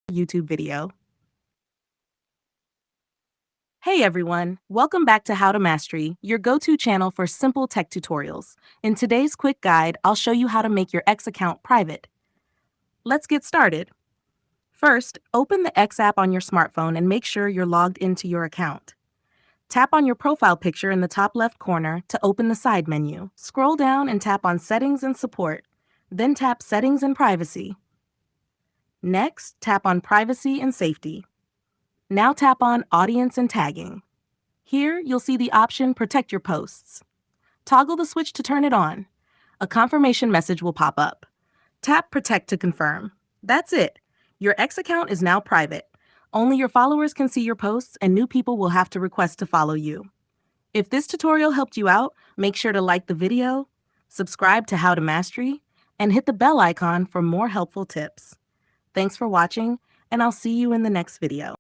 YouTube video. Hey everyone, welcome back to How to Mastery, your go-to channel for simple tech tutorials. In today's quick guide, I'll show you how to make your X account private. Let's get started. First, open the X app on your smartphone and make sure you're logged into your account. Tap on your profile picture in the top left corner to open the side menu. Scroll down and tap on Settings and Support. Then tap Settings and Privacy. Next, tap on Privacy and Safety. Now tap on Audience and Tagging. Here, you'll see the option Protect Your Posts. Toggle the switch to turn it on. A confirmation message will pop up. Tap Protect to confirm. That's it. Your X account is now private. Only your followers can see your posts, and new people will have to request to follow you. If this tutorial helped you out, make sure to like the video, subscribe to How to Mastery, and hit the bell icon for more helpful tips. Thanks for watching, and I'll see you in the next video.